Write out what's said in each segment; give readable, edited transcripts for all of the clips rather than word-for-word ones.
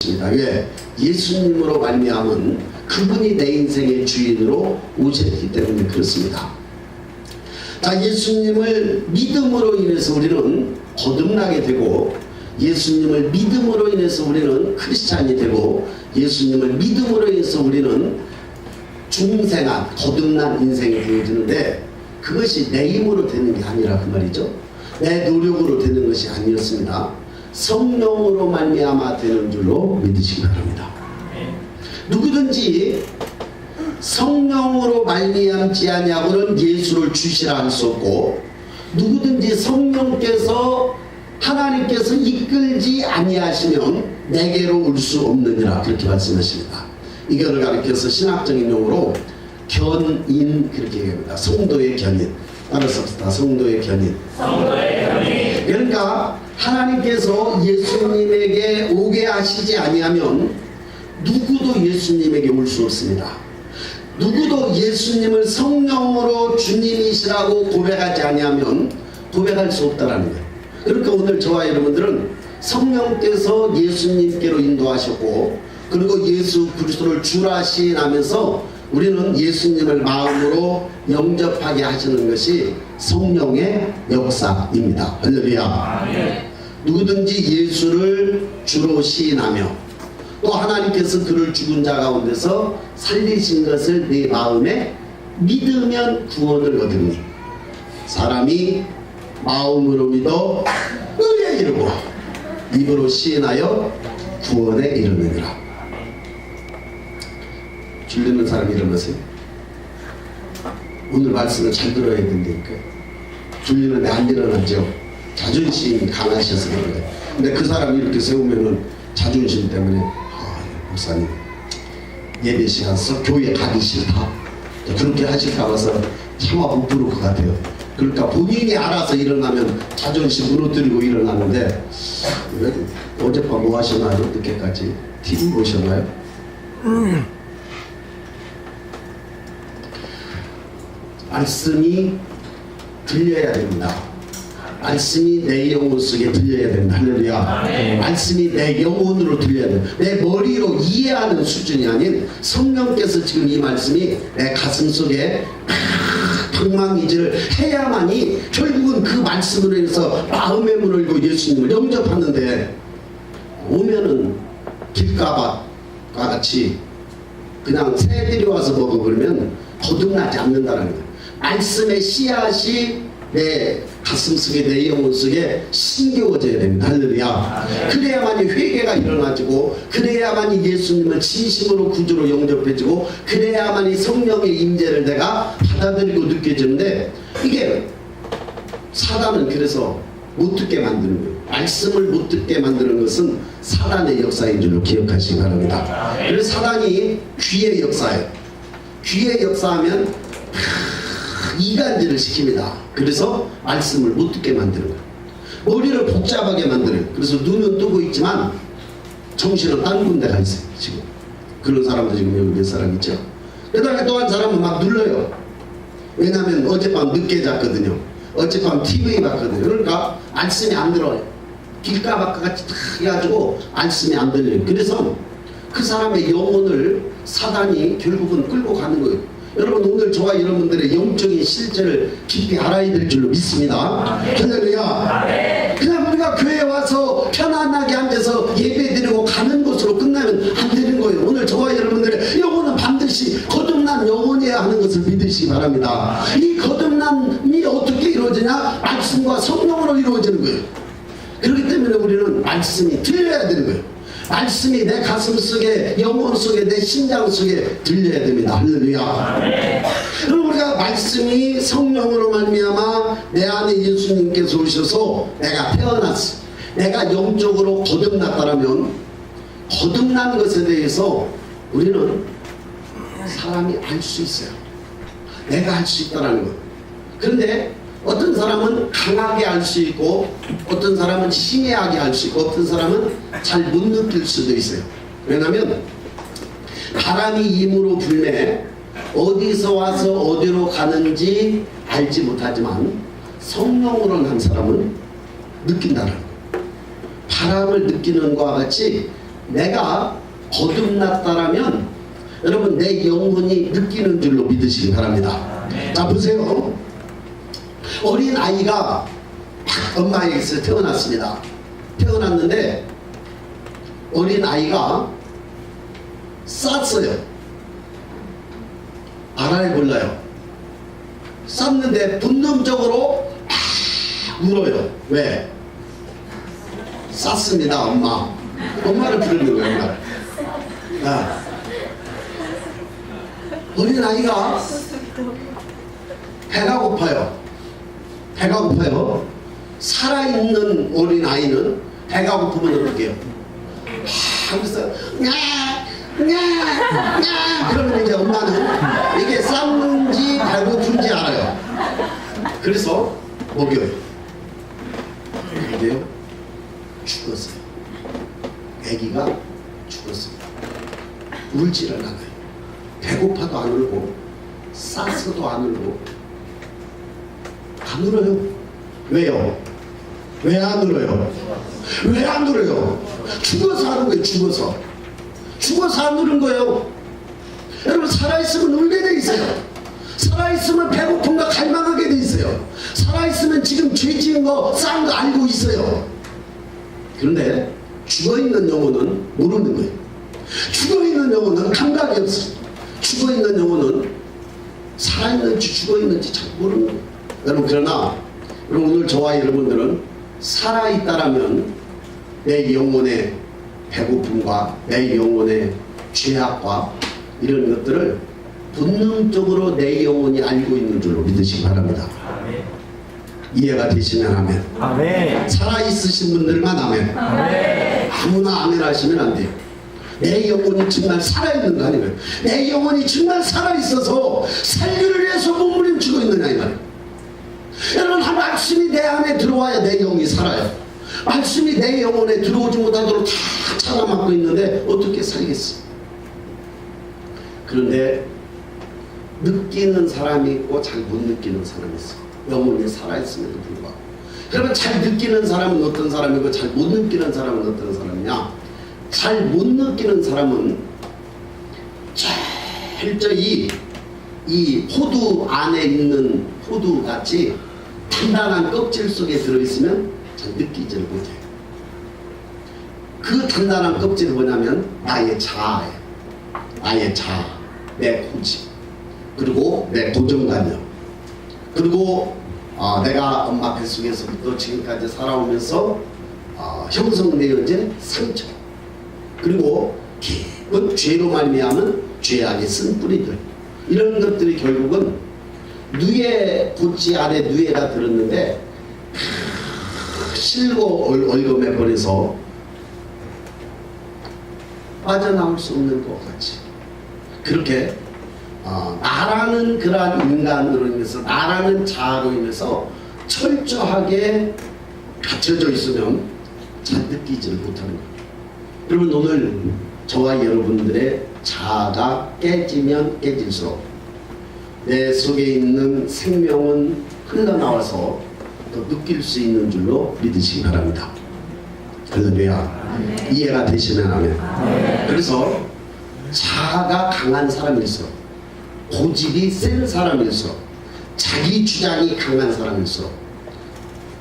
왜? 예수님으로 말미암은 그분이 내 인생의 주인으로 오셨기 때문에 그렇습니다. 자, 예수님을 믿음으로 인해서 우리는 거듭나게 되고, 예수님을 믿음으로 인해서 우리는 크리스찬이 되고, 예수님을 믿음으로 인해서 우리는 중생한 거듭난 인생이 되어지는데, 그것이 내 힘으로 되는 게 아니라 그 말이죠. 내 노력으로 되는 것이 아니었습니다. 성령으로 말미암아 되는 줄로 믿으시기 바랍니다. 누구든지 성령으로 말미암지 아니하고는 예수를 주시라 할 수 없고, 누구든지 성령께서 하나님께서 이끌지 아니하시면 내게로 올 수 없느니라, 그렇게 말씀하십니다. 이거를 가리켜서 신학적인 용어로 견인, 그렇게 얘기합니다. 성도의 견인. 따라서 성도의 견인. 성도의 견인. 그러니까 하나님께서 예수님에게 오게 하시지 아니하면 누구도 예수님에게 올 수 없습니다. 누구도 예수님을 성령으로 주님이시라고 고백하지 아니하면 고백할 수 없다라는 거예요. 그러니까 오늘 저와 여러분들은 성령께서 예수님께로 인도하셨고, 그리고 예수 그리스도를 주라 시인하면서 우리는 예수님을 마음으로 영접하게 하시는 것이 성령의 역사입니다. 할렐루야. 누구든지 예수를 주로 시인하며 또 하나님께서 그를 죽은 자 가운데서 살리신 것을 네 마음에 믿으면 구원을 얻으니, 사람이 마음으로 믿어 의에 이르고 입으로 시인하여 구원에 이르느니라. 줄리는 사람 일어나세요. 오늘 말씀을 잘 들어야 된다니까. 줄리는데 안 일어나죠. 자존심이 강하셔서 그런 거예요. 근데 그 사람이 이렇게 세우면은 자존심 때문에, 목사님 예배 시간 서 교회 가기 싫다, 그렇게 하실까 봐서 차마 못 부를 것 같아요. 그러니까 본인이 알아서 일어나면 자존심 무너뜨리고 일어나는데, 어젯밤 뭐 하셨나요? 늦게까지 TV 보셨나요? 말씀이 들려야 됩니다. 말씀이 내 영혼 속에 들려야 됩니다. 할렐루야. 말씀이 내 영혼으로 들려야 됩니다. 내 머리로 이해하는 수준이 아닌 성령께서 지금 이 말씀이 내 가슴 속에 방망이질을 해야만이 결국은 그 말씀으로 인해서 마음의 문을 열고 예수님을 영접하는데, 오면은 길가밭과 같이 그냥 새들이 와서 먹어버리면 거듭나지 않는다는 거예요. 말씀의 씨앗이 내 가슴 속에, 내 영혼 속에 심겨워져야 됩니다. 할렐루야. 그래야만이 회개가 일어나지고, 그래야만이 예수님을 진심으로 구주로 영접해지고, 그래야만이 성령의 임재를 내가 받아들이고 느껴지는데, 이게 사단은 그래서 못 듣게 만드는 거예요. 말씀을 못 듣게 만드는 것은 사단의 역사인 줄로 기억하시기 바랍니다. 그래서 사단이 귀의 역사예요. 귀의 역사하면 이간질을 시킵니다. 그래서 말씀을 못 듣게 만드는 거예요. 머리를 복잡하게 만들어요. 그래서 눈은 뜨고 있지만 정신은 딴 군데 가 있어요. 지금 그런 사람도 지금 여기 몇 사람 있죠. 그 다음에 또 한 사람은 막 눌러요. 왜냐하면 어젯밤 늦게 잤거든요. 어젯밤 TV 봤거든요. 그러니까 말씀이 안 들어요. 길가밭과 같이 다 해가지고 말씀이 안 들려요. 그래서 그 사람의 영혼을 사단이 결국은 끌고 가는 거예요. 여러분, 오늘 저와 여러분들의 영적인 실제를 깊이 알아야 될 줄로 믿습니다. 할렐루야. 그냥 우리가 교회에 와서 편안하게 앉아서 예배드리고 가는 것으로 끝나면 안 되는 거예요. 오늘 저와 여러분들의 영혼은 반드시 거듭난 영혼이어야 하는 것을 믿으시기 바랍니다. 이 거듭남이 어떻게 이루어지냐? 말씀과 성령으로 이루어지는 거예요. 그렇기 때문에 우리는 말씀이 들려야 되는 거예요. 말씀이 내 가슴 속에, 영혼 속에, 내 심장 속에 들려야 됩니다. 할렐루야. 그럼 우리가 말씀이 성령으로 말미암아 내 안에 예수님께서 오셔서 내가 태어났어, 내가 영적으로 거듭났다라면, 거듭난 것에 대해서 우리는 사람이 알 수 있어요. 내가 알 수 있다라는 것. 그런데 어떤 사람은 강하게 알 수 있고, 어떤 사람은 심해하게 알 수 있고, 어떤 사람은 잘 못 느낄 수도 있어요. 왜냐하면 바람이 임으로 불매 어디서 와서 어디로 가는지 알지 못하지만 성령으로 난 사람은 느낀다는 거예요. 바람을 느끼는 것과 같이 내가 거듭났다라면 여러분 내 영혼이 느끼는 줄로 믿으시기 바랍니다. 자 보세요. 어린 아이가 엄마에게서 태어났습니다. 태어났는데 어린 아이가 쌌어요. 알아요 몰라요? 쌌는데 본능적으로 울어요. 왜? 쌌습니다. 엄마를 부르는 거예요. 엄마를. 어린 아이가 배가 고파요. 배가 고파요. 살아있는 어린 아이는 배가 고프면 어떡해요? 하면서 그러면 이제 엄마는 이게 쌌는지 배고픈지 알아요. 그래서 먹여요. 근데요 죽었어요. 아기가 죽었습니다. 울지를 않아요. 배고파도 안 울고 쌌어도 안 울고 안 울어요. 왜요? 왜 안 울어요? 왜 안 울어요? 죽어서 하는 거예요. 죽어서 안 우는 거예요. 여러분 살아있으면 울게 돼 있어요. 살아있으면 배고픈 거 갈망하게 돼 있어요. 살아있으면 지금 죄 지은 거 싼 거 알고 있어요. 그런데 죽어있는 영혼은 모르는 거예요. 죽어있는 영혼은 감각이 없어요. 죽어있는 영혼은 살아있는지 죽어있는지 잘 모르는 거예요. 여러분 그러나 여러분 오늘 저와 여러분들은 살아있다라면 내 영혼의 배고픔과 내 영혼의 죄악과 이런 것들을 본능적으로 내 영혼이 알고 있는 줄로 믿으시기 바랍니다. 아멘. 이해가 되시면 아멘. 아멘. 살아있으신 분들만 아멘. 아멘. 아무나 아멘 하시면 안 돼요. 내 영혼이 정말 살아있는 거 아니에요. 내 영혼이 정말 살아있어서 살기를 위해서 몸부림치고 있느냐 이 말이에요. 여러분 한 말씀이 내 안에 들어와야 내 영이 살아요. 말씀이 내 영혼에 들어오지 못하도록 다 차가막고 있는데 어떻게 살겠어? 그런데 느끼는 사람이 있고 잘 못 느끼는 사람이 있어. 영혼이 살아있음에도 불구하고. 그러면 잘 느끼는 사람은 어떤 사람이고 잘 못 느끼는 사람은 어떤 사람이냐? 잘 못 느끼는 사람은 철저히 이 호두 안에 있는 호두 같이 단단한 껍질 속에 들어있으면 잘 느끼지를 못해요. 그 단단한 껍질이 뭐냐면 나의 자아예요. 나의 자아, 내 고집, 그리고 내 고정관념, 그리고 내가 엄마 뱃속에서부터 지금까지 살아오면서 형성되어진 상처, 그리고 깊은 죄로 말미암은 죄악의 쓴뿌리들, 이런 것들이 결국은 누에 보지 아래 누에가 들었는데 실고 얼금에 버려서 빠져나올 수 없는 것 같이 그렇게 나라는 그러한 인간으로 인해서 나라는 자아로 인해서 철저하게 갇혀져 있으면 잘 느끼지를 못하는 거예요. 여러분 오늘 저와 여러분들의 자아가 깨지면 깨질수록 내 속에 있는 생명은 흘러나와서 더 느낄 수 있는 줄로 믿으시기 바랍니다. 할렐루야. 이해가 되시면 아멘. 그래서 자아가 강한 사람일수록, 고집이 센 사람일수록, 자기 주장이 강한 사람일수록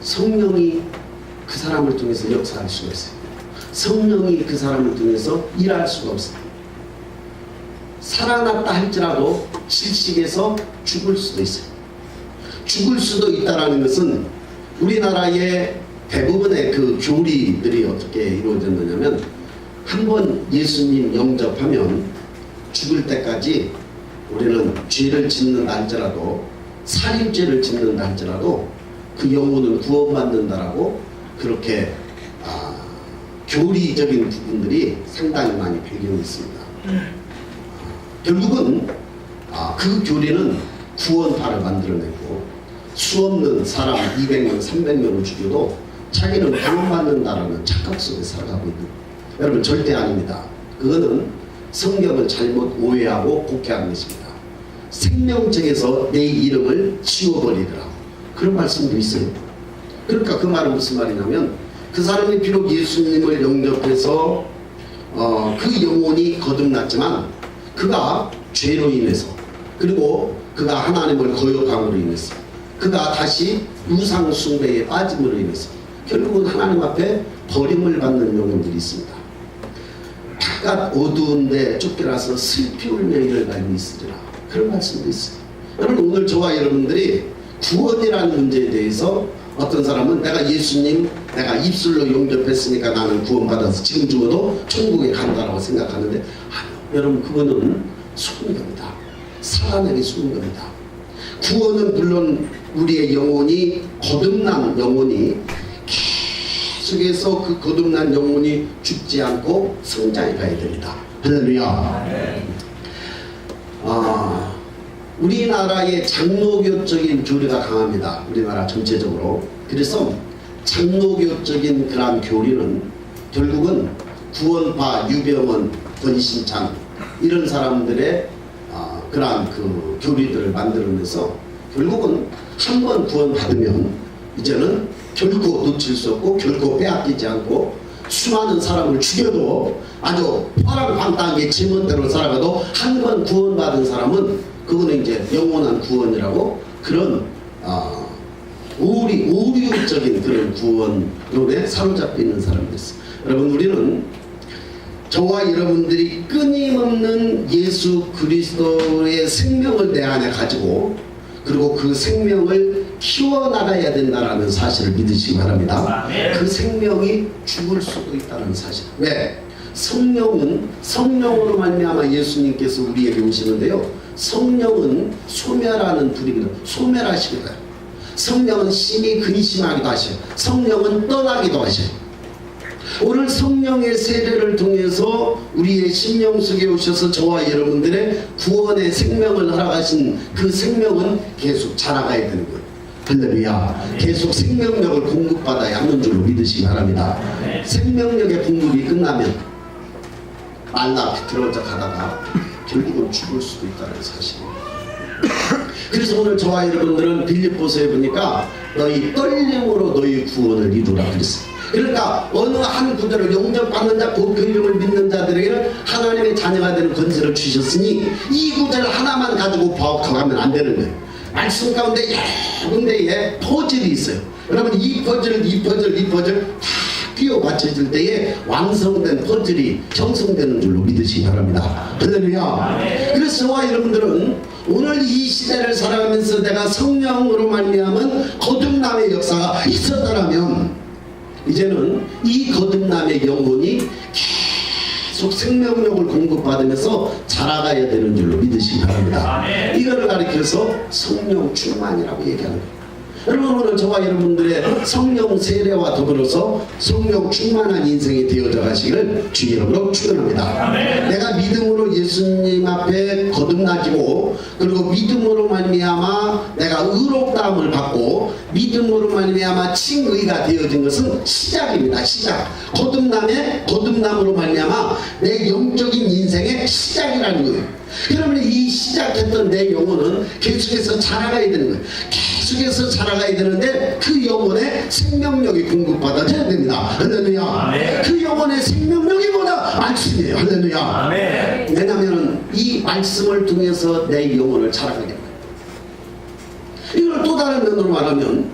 성령이 그 사람을 통해서 역사할 수가 있어요. 성령이 그 사람을 통해서 일할 수가 없어요. 살아났다 할지라도 질식해서 죽을 수도 있어요. 죽을 수도 있다는 것은 우리나라의 대부분의 그 교리들이 어떻게 이루어졌느냐면 한번 예수님 영접하면 죽을 때까지 우리는 죄를 짓는다 할지라도 살인죄를 짓는다 할지라도 그 영혼을 구원받는다라고 그렇게 교리적인 부분들이 상당히 많이 배경이 있습니다. 결국은 그 교리는 구원파를 만들어내고 수없는 사람 200명, 300명을 죽여도 자기는 구원받는다라는 착각 속에 살아가고 있는, 여러분 절대 아닙니다. 그거는 성경을 잘못 오해하고 곡해한 것입니다. 생명책에서 내 이름을 지워버리더라, 그런 말씀도 있어요. 그러니까 그 말은 무슨 말이냐면 그 사람이 비록 예수님을 영접해서 그 영혼이 거듭났지만 그가 죄로 인해서 그리고 그가 하나님을 거역함으로 인해서 그가 다시 우상 숭배에 빠짐으로 인해서 결국은 하나님 앞에 버림을 받는 영혼들이 있습니다. 바깥 어두운데 쫓겨나서 슬피 울며 이를 갈미 있으리라. 그런 말씀도 있어요. 여러분 오늘 저와 여러분들이 구원이라는 문제에 대해서 어떤 사람은 내가 예수님 내가 입술로 용접했으니까 나는 구원받아서 지금 죽어도 천국에 간다라고 생각하는데 아니요. 여러분 그거는 속은 겁니다. 사단에게 속은 겁니다. 구원은 물론 우리의 영혼이 거듭난 영혼이 계속해서 그 거듭난 영혼이 죽지 않고 성장해 가야 됩니다. 할렐루야. 우리나라의 장로교적인 교리가 강합니다. 우리나라 전체적으로. 그래서 장로교적인 그러한 교리는 결국은 구원파, 유병원, 권신창 이런 사람들의 그러한 그 교리들을 만들어내서 결국은 한 번 구원받으면 이제는 결코 놓칠 수 없고 결코 빼앗기지 않고 수많은 사람을 죽여도 아주 파랑방탕하게 제멋대로 살아가도 한 번 구원받은 사람은 그거는 이제 영원한 구원이라고 그런 오류적인 그런 구원론에 사로잡혀 있는 사람들 있어요. 여러분 우리는 저와 여러분들이 끊임없는 예수 그리스도의 생명을 내 안에 가지고 그리고 그 생명을 키워나가야 된다는 사실을 믿으시기 바랍니다. 그 생명이 죽을 수도 있다는 사실. 왜? 성령으로 말미암아 예수님께서 우리에게 오시는데요. 성령은 소멸하는 불이거든요. 소멸하시거든요. 성령은 심히 근심하기도 하셔요. 성령은 떠나기도 하셔요. 오늘 성령의 세례를 통해서 우리의 심령 속에 오셔서 저와 여러분들의 구원의 생명을 허락하신 그 생명은 계속 자라가야 되는 거예요. 할렐루야. 계속 생명력을 공급받아야 하는 줄로 믿으시기 바랍니다. 생명력의 공급이 끝나면 말라 비틀어져 가다가 결국은 죽을 수도 있다는 사실입니다. 그래서 오늘 저와 여러분들은 빌립보서에 보니까 너희 떨림으로 너희 구원을 이루라 그랬어요. 그러니까 어느 한 구절을 용접받는 자, 그 이름을 믿는 자들에게는 하나님의 자녀가 되는 권세를 주셨으니 이 구절 하나만 가지고 파악하면 안 되는 거예요. 말씀 가운데 여러 군데에 퍼즐이 있어요. 여러분 이 퍼즐 다 끼워 맞춰질 때에 완성된 퍼즐이 형성되는 줄로 믿으시기 바랍니다. 할렐루야. 그래서 저와 여러분들은 오늘 이 시대를 살아가면서 내가 성령으로 말미암은 거듭남의 역사가 있었다라면 이제는 이 거듭남의 영혼이 계속 생명력을 공급받으면서 자라가야 되는 줄로 믿으시기 바랍니다. 이거를 가리켜서 성령 충만이라고 얘기하는 거예요. 여러분 오늘 저와 여러분들의 성령 세례와 더불어서 성령 충만한 인생이 되어져 가시기를 주 이름으로 축원합니다. 내가 믿음으로 예수님 앞에 거듭나지고 그리고 믿음으로 말미암아 내가 의롭다함을 받고 믿음으로 말미암아 칭의가 되어진 것은 시작입니다. 시작. 거듭남으로 말미암아 내 영적인 인생의 시작이라는 거예요. 그러면 이 시작했던 내 영혼은 계속해서 자라가야 되는 거예요. 계속해서 자라가야 되는데 그 영혼의 생명력이 공급받아져야 됩니다. 할렐루야. 그 영혼의 생명력이 뭐냐? 말씀이에요. 할렐루야. 왜냐하면 이 말씀을 통해서 내 영혼을 자라가게 됩니다. 이걸 또 다른 면으로 말하면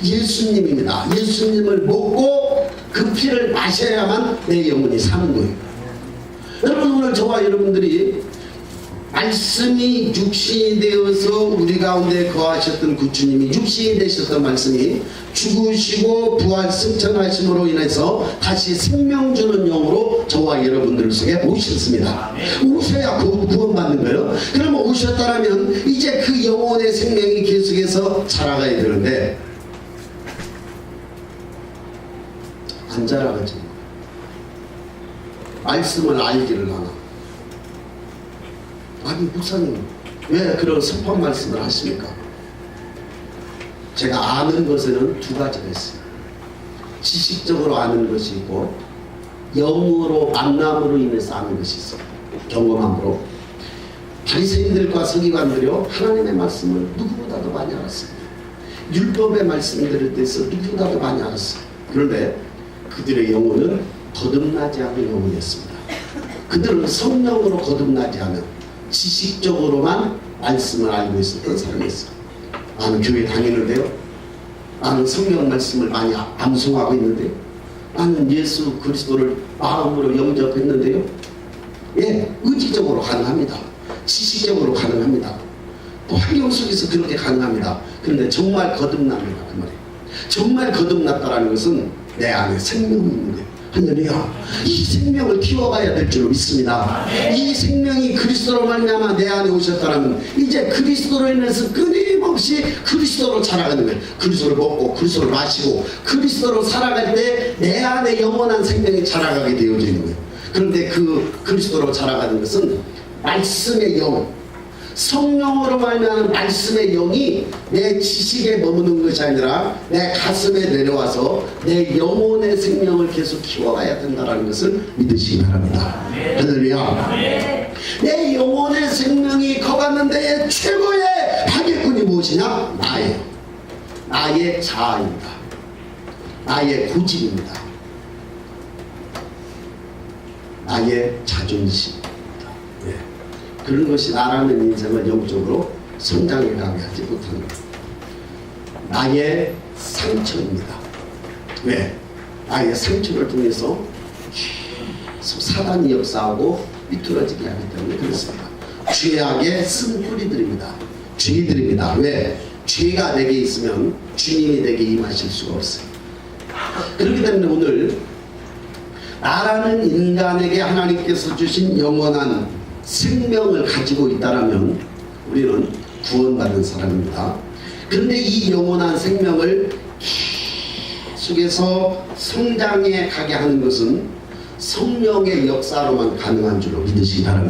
예수님입니다. 예수님을 먹고 그 피를 마셔야만 내 영혼이 사는 거예요. 여러분 오늘 저와 여러분들이 말씀이 육신이 되어서 우리 가운데 거하셨던 그 주님이 육신이 되셨던 말씀이 죽으시고 부활 승천하심으로 인해서 다시 생명 주는 영으로 저와 여러분들 속에 오셨습니다. 오셔야 구원받는 거예요. 그러면 오셨다라면 이제 그 영혼의 생명이 계속해서 자라가야 되는데 안 자라가지. 말씀을 알기를 하나. 아니 목사님 왜 그런 섭한 말씀을 하십니까? 제가 아는 것에는 두 가지가 있어요. 지식적으로 아는 것이 있고 영으로 만남으로 인해서 아는 것이 있어요. 경험함으로. 바리새인들과 서기관들이요 하나님의 말씀을 누구보다도 많이 알았어요. 율법의 말씀들에 대해서 누구보다도 많이 알았어요. 그런데 그들의 영혼은 거듭나지 않은 영혼이었습니다. 그들은 성령으로 거듭나지 않은 지식적으로만 말씀을 알고 있었던 사람이었어. 나는 교회 다니는데요, 나는 성경 말씀을 많이 암송하고 있는데요, 나는 예수 그리스도를 마음으로 영접했는데요. 예, 의지적으로 가능합니다. 지식적으로 가능합니다. 또 환경 속에서 그렇게 가능합니다. 그런데 정말 거듭납니다. 그 말이에요. 정말 거듭났다라는 것은 내 안에 생명이 있는 거예요. 할렐루야. 이 생명을 키워가야 될 줄 믿습니다. 이 생명이 그리스도로 말미암아 내 안에 오셨다면 이제 그리스도로 인해서 끊임없이 그리스도로 자라가는 거예요. 그리스도를 먹고 그리스도를 마시고 그리스도로 살아갈 때 내 안에 영원한 생명이 자라가게 되어지는 거예요. 그런데 그 그리스도로 자라가는 것은 말씀의 영, 성령으로 말미암은 말씀의 영이 내 지식에 머무는 것이 아니라 내 가슴에 내려와서 내 영혼의 생명을 계속 키워가야 된다는 것을 믿으시기 바랍니다. 할렐루야. 내 영혼의 생명이 커갔는데 최고의 파괴꾼이 무엇이냐? 나예요. 나의 자아입니다. 나의 고집입니다. 나의 자존심입니다. 네. 그런 것이 나라는 인생을 영적으로 성장해 가게 하지 못합니다. 나의 상처입니다. 왜? 나의 상처를 통해서 계속 사단이 역사하고 비뚤어지게 하기 때문에 그렇습니다. 죄악의 쓴뿌리들입니다. 죄들입니다. 왜? 죄가 내게 있으면 주님이 내게 임하실 수가 없어요. 그렇기 때문에 오늘 나라는 인간에게 하나님께서 주신 영원한 생명을 가지고 있다라면 우리는 구원받은 사람입니다. 그런데 이 영원한 생명을 계속해서 성장해 가게 하는 것은 성령의 역사로만 가능한 줄로 믿으시기 바랍니다.